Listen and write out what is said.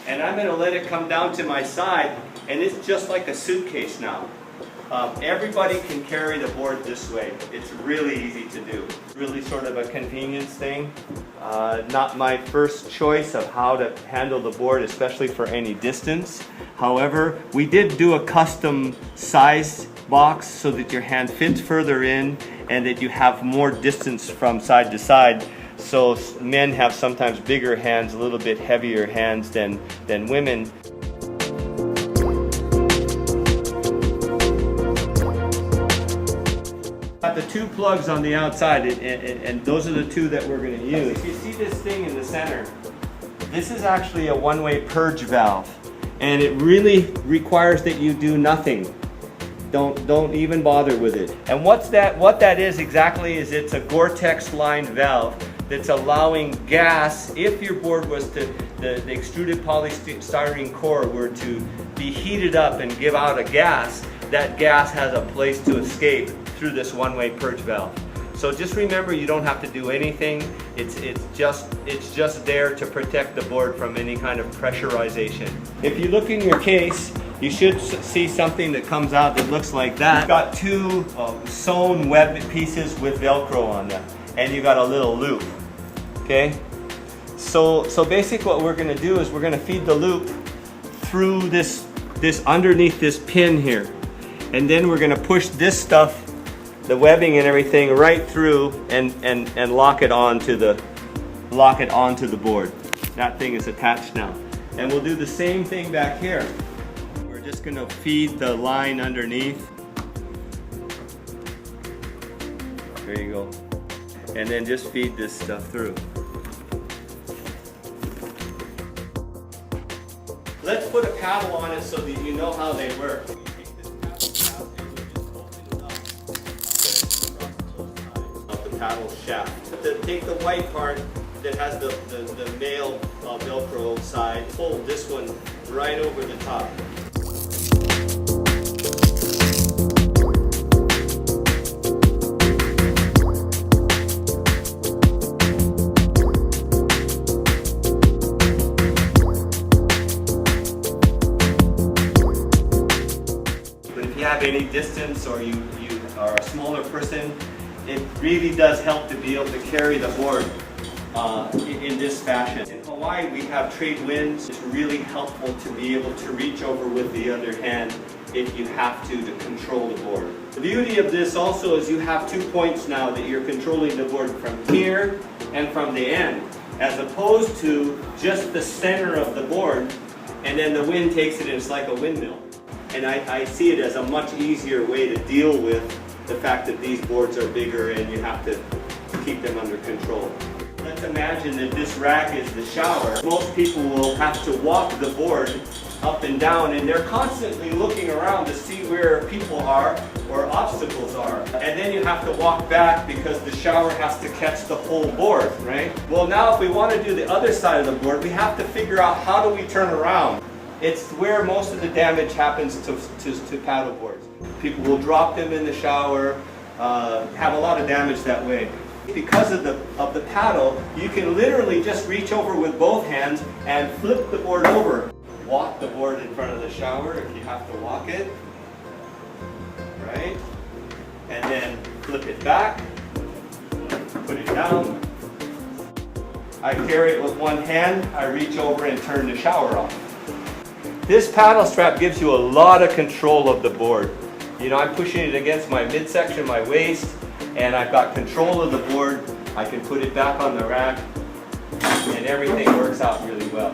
And I'm going to let it come down to my side, and it's just like a suitcase now. Everybody can carry the board this way. It's really easy to do. Really sort of a convenience thing. Not my first choice of how to handle the board, especially for any distance. However, we did do a custom size box so that your hand fits further in and that you have more distance from side to side. So men have sometimes bigger hands, a little bit heavier hands than women. Got the two plugs on the outside, and those are the two that we're going to use. If you see this thing in the center, this is actually a one-way purge valve, and it really requires that you do nothing. Don't even bother with it. And what that is exactly is it's a Gore-Tex lined valve that's allowing gas, if your board was to, the extruded polystyrene core were to be heated up and give out a gas, that gas has a place to escape through this one-way purge valve. So just remember, you don't have to do anything. It's just there to protect the board from any kind of pressurization. If you look in your case, you should see something that comes out that looks like that. You've got two sewn web pieces with Velcro on them, and you got a little loop. Okay? So basically what we're going to do is we're going to feed the loop through this underneath this pin here, and then we're going to push this stuff, the webbing and everything, right through and lock it onto the board. That thing is attached now, and we'll do the same thing back here. We're just going to feed the line underneath. There you go, and then just feed this stuff through. Let's put a paddle on it so that you know how they work. Paddle shaft. Take the white part that has the male Velcro side, pull this one right over the top. But if you have any distance or you are a smaller person, it really does help to be able to carry the board in this fashion. In Hawaii, we have trade winds. It's really helpful to be able to reach over with the other hand if you have to control the board. The beauty of this also is you have 2 points now that you're controlling the board from here and from the end, as opposed to just the center of the board, and then the wind takes it and it's like a windmill. And I see it as a much easier way to deal with the fact that these boards are bigger and you have to keep them under control. Let's imagine that this rack is the shower. Most people will have to walk the board up and down, and they're constantly looking around to see where people are or obstacles are. And then you have to walk back because the shower has to catch the whole board, right? Well, now if we want to do the other side of the board, we have to figure out how do we turn around. It's where most of the damage happens to paddle boards. People will drop them in the shower, have a lot of damage that way. Because of the paddle, you can literally just reach over with both hands and flip the board over. Walk the board in front of the shower if you have to walk it, right? And then flip it back, put it down. I carry it with one hand, I reach over and turn the shower off. This paddle strap gives you a lot of control of the board. You know, I'm pushing it against my midsection, my waist, and I've got control of the board. I can put it back on the rack, and everything works out really well.